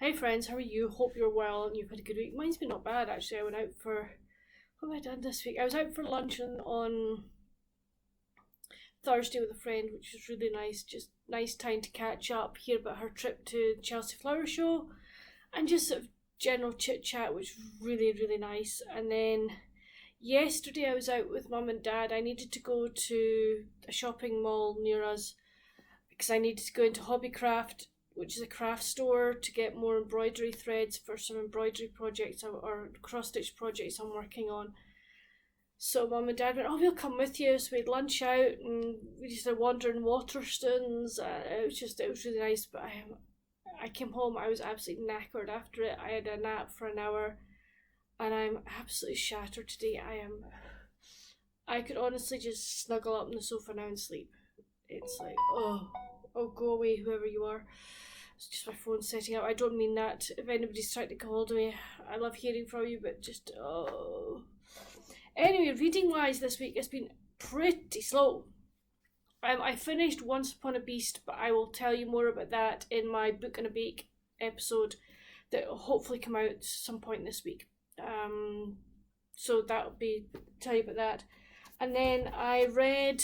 Hey friends, how are you? Hope you're well and you've had a good week. Mine's been not bad actually. I went out for what have I done this week? I was out for lunch on Thursday with a friend, which was really nice. Just nice time to catch up, hear about her trip to the Chelsea Flower Show, and just sort of general chit chat, which was really nice. And then yesterday I was out with mum and dad. I needed to go to a shopping mall near us because I needed to go into Hobbycraft, which is a craft store, to get more embroidery threads for some embroidery projects or cross stitch projects I'm working on. So mum and dad went, oh, we'll come with you. So we had lunch out and we just had a wander in Waterstones. It was really nice. But I came home, I was absolutely knackered after it. I had a nap for an hour and I'm absolutely shattered today. I could honestly just snuggle up on the sofa now and sleep. It's like, oh, go away, whoever you are. It's just my phone setting up. I don't mean that. If anybody's trying to come hold of me, I love hearing from you, but just, oh. Anyway, reading-wise this week, it's been pretty slow. I finished Once Upon a Beast, but I will tell you more about that in my Book and a Bake episode that will hopefully come out some point this week. So that'll be, tell you about that. And then I read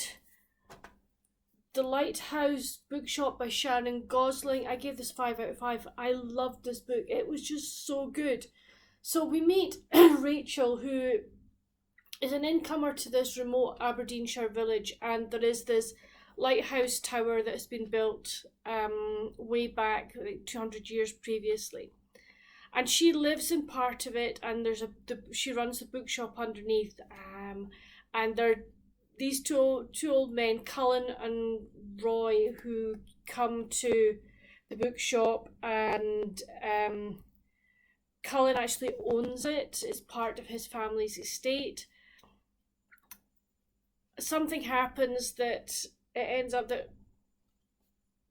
The Lighthouse Bookshop by Sharon, Gosling. I gave this 5 out of 5. I loved this book. It was just so good. So we meet Rachel, who is an incomer to this remote Aberdeenshire village, and there is this lighthouse tower that has been built way back, like 200 years previously. And she lives in part of it, and she runs the bookshop underneath. And they're these two old men, Cullen and Roy, who come to the bookshop, and Cullen actually owns it. It's part of his family's estate. Something happens that it ends up that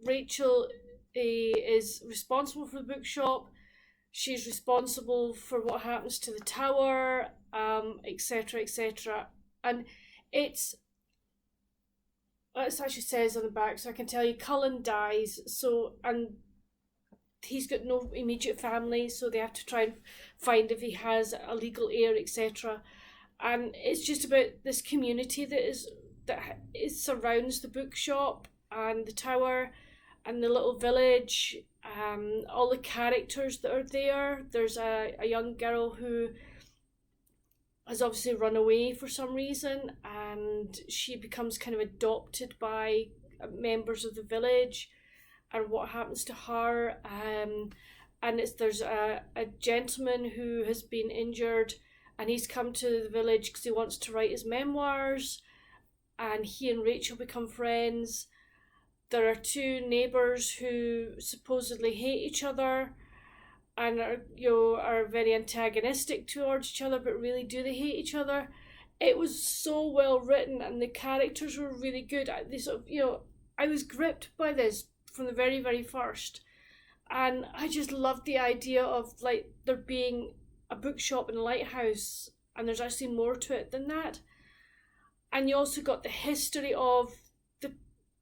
Rachel is responsible for the bookshop. She's responsible for what happens to the tower, etc., etc. And it actually says on the back, so I can tell you, Cullen dies, and he's got no immediate family, so they have to try and find if he has a legal heir, etc. And it's just about this community that surrounds the bookshop and the tower and the little village. All the characters that are there. There's a young girl who has obviously run away for some reason, and she becomes kind of adopted by members of the village, and what happens to her. And there's a gentleman who has been injured, and he's come to the village because he wants to write his memoirs, and he and Rachel become friends. There are two neighbours who supposedly hate each other and are very antagonistic towards each other, but really do they hate each other? It was so well written, and the characters were really good. I was gripped by this from the very first, and I just loved the idea of like there being a bookshop in a lighthouse, and there's actually more to it than that. And you also got the history of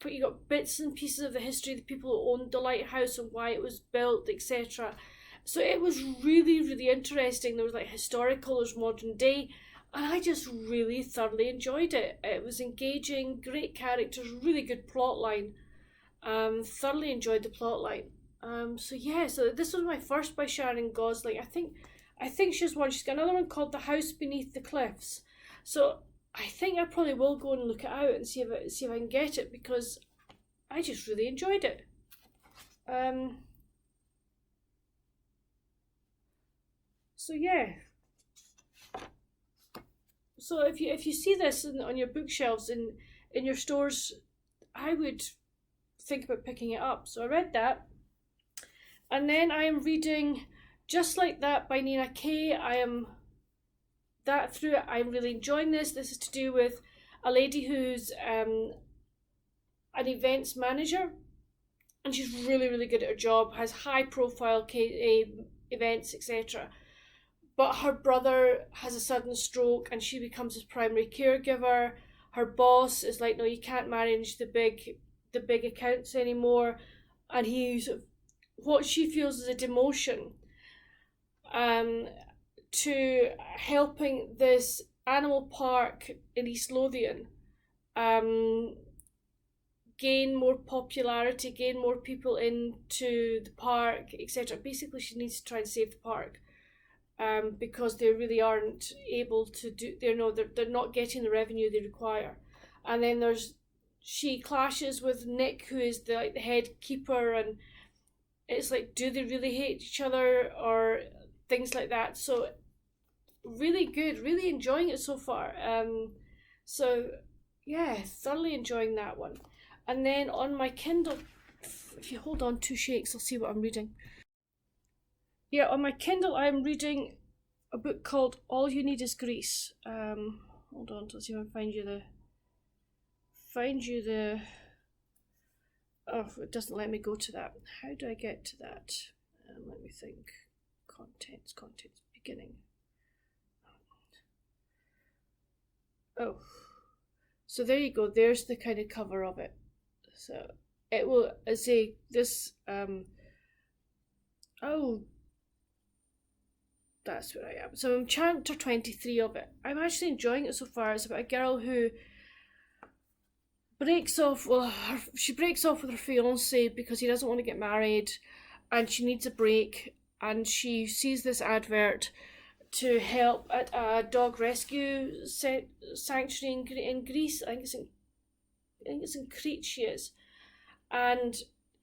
you got bits and pieces of the history of the people who owned the lighthouse and why it was built, etc. So it was really interesting. There was like historical, there's modern day, and I just really thoroughly enjoyed it. It was engaging, great characters, really good plot line. Thoroughly enjoyed the plot line. So this was my first by Sharon Gosling. I think she's got another one called The House Beneath the Cliffs. So I think I probably will go and look it out and see if I can get it, because I just really enjoyed it. So yeah. So if you see this on your bookshelves in your stores, I would think about picking it up. So I read that, and then I am reading Just Like That by Nina Kaye. I'm really enjoying this. This is to do with a lady who's an events manager, and she's really good at her job, has high profile events, etc. But her brother has a sudden stroke and she becomes his primary caregiver. Her boss is like, no, you can't manage the big accounts anymore, and he what she feels is a demotion to helping this animal park in East Lothian gain more popularity, gain more people into the park, etc. Basically, she needs to try and save the park because they really aren't able to do. They're not getting the revenue they require. And then she clashes with Nick, who is the head keeper, and it's like, do they really hate each other or things like that? So really good, really enjoying it so far. So yeah, thoroughly enjoying that one. And then on my Kindle, if you hold on 2 shakes, I'll see what I'm reading. Yeah, on my Kindle, I'm reading a book called All You Need Is Grease. Hold on, let's see if I can find you the. Oh, it doesn't let me go to that. How do I get to that? Let me think. Contents, beginning. Oh, so there you go. There's the kind of cover of it. So it will say this. Oh, that's where I am. So I'm chapter 23 of it. I'm actually enjoying it so far. It's about a girl who breaks off. Well, she breaks off with her fiance because he doesn't want to get married, and she needs a break. And she sees this advert to help at a dog rescue sanctuary in Greece. I think it's in Crete she is. And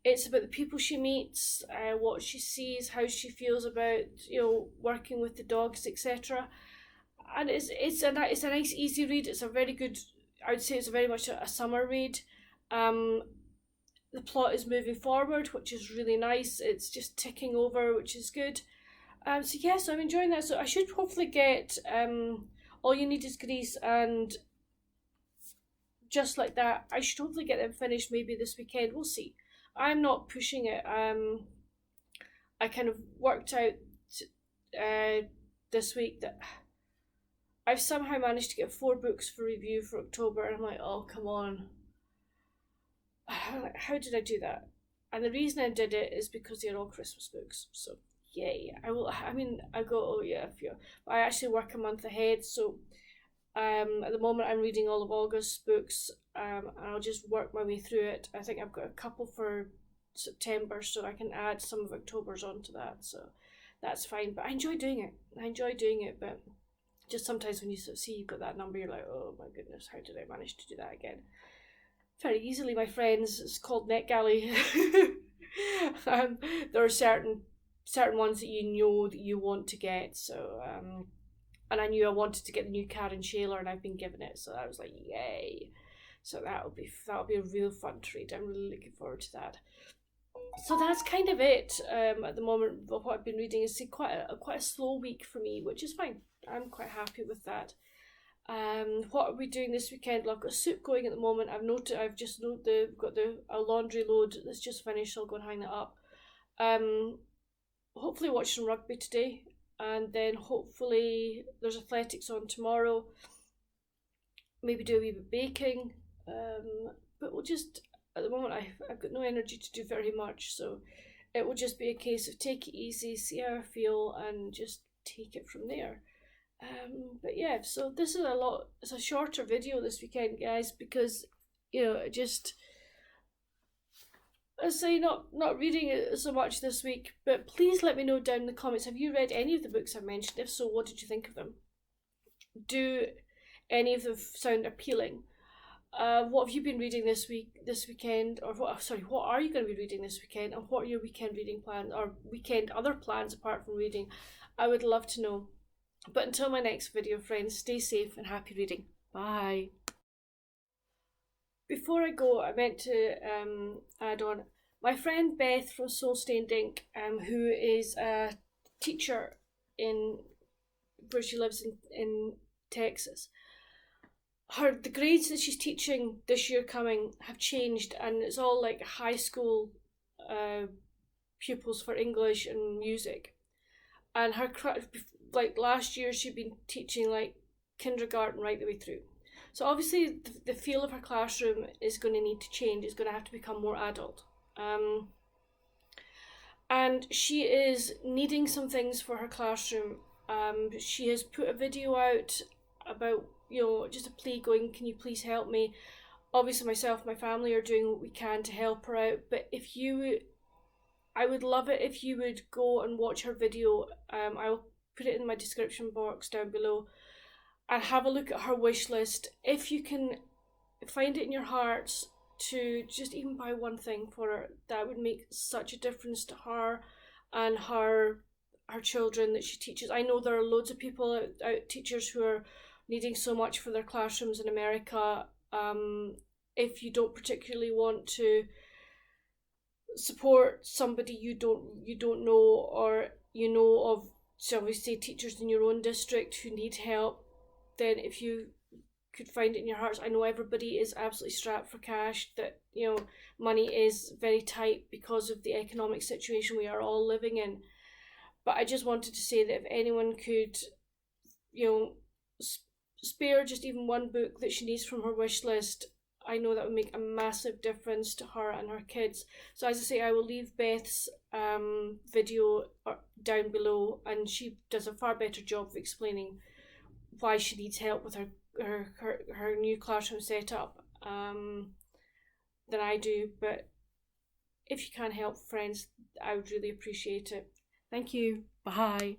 it's about the people she meets, what she sees, how she feels about working with the dogs, etc. And it's a nice easy read. It's a very good. I would say it's very much a summer read. The plot is moving forward, which is really nice. It's just ticking over, which is good. So yes, I'm enjoying that. So I should hopefully get All You Need Is Grease and Just Like That. I should hopefully get them finished maybe this weekend. We'll see. I'm not pushing it. I kind of worked out this week that I've somehow managed to get 4 books for review for October, and I'm like, oh, come on. How did I do that? And the reason I did it is because they're all Christmas books. So yay! I go, oh yeah, I actually work a month ahead. So at the moment I'm reading all of August's books. And I'll just work my way through it. I think I've got a couple for September, so I can add some of October's onto that. So that's fine. But I enjoy doing it. But just sometimes when you sort of see you've got that number, you're like, oh my goodness, how did I manage to do that again? Very easily, my friends. It's called NetGalley. There are certain ones that you know that you want to get. So and I knew I wanted to get the new Karen Shaler, and I've been given it. So I was like, yay! So that'll be a real fun treat. I'm really looking forward to that. So that's kind of it at the moment. What I've been reading is quite a slow week for me, which is fine. I'm quite happy with that. What are we doing this weekend? Well, I've got soup going at the moment. I've just got a laundry load that's just finished, so I'll go and hang that up. Hopefully watch some rugby today, and then hopefully there's athletics on tomorrow. Maybe do a wee bit of baking. But we'll just, at the moment I've got no energy to do very much, so it will just be a case of take it easy, see how I feel, and just take it from there. But yeah, so this is it's a shorter video this weekend, guys, because I say not reading it so much this week. But please let me know down in the comments, have you read any of the books I mentioned? If so, what did you think of them? Do any of them sound appealing? What have you been reading this weekend, or what are you going to be reading this weekend, and what are your weekend reading plans, or weekend other plans apart from reading? I would love to know. But until my next video, friends, stay safe and happy reading. Bye. Before I go, I meant to add on my friend Beth from Soul Stained Ink, who is a teacher where she lives in Texas. The grades that she's teaching this year coming have changed, and it's all like high school pupils for English and music. And like last year she'd been teaching like kindergarten right the way through. So obviously the feel of her classroom is going to need to change. It's going to have to become more adult. and she is needing some things for her classroom. She has put a video out about, just a plea going, can you please help me? Obviously myself, my family are doing what we can to help her out, but I would love it if you would go and watch her video. I'll put it in my description box down below, and have a look at her wish list. If you can find it in your hearts to just even buy one thing for her, that would make such a difference to her and her children that she teaches. I know there are loads of people out teachers who are needing so much for their classrooms in America. If you don't particularly want to support somebody you don't know, or of, shall we say, teachers in your own district who need help, then if you could find it in your hearts. I know everybody is absolutely strapped for cash, that money is very tight because of the economic situation we are all living in, but I just wanted to say that if anyone could spare just even one book that she needs from her wish list, I know that would make a massive difference to her and her kids. So as I say, I will leave Beth's video down below, and she does a far better job of explaining why she needs help with her new classroom setup than I do. But if you can help, friends, I would really appreciate it. Thank you. Bye.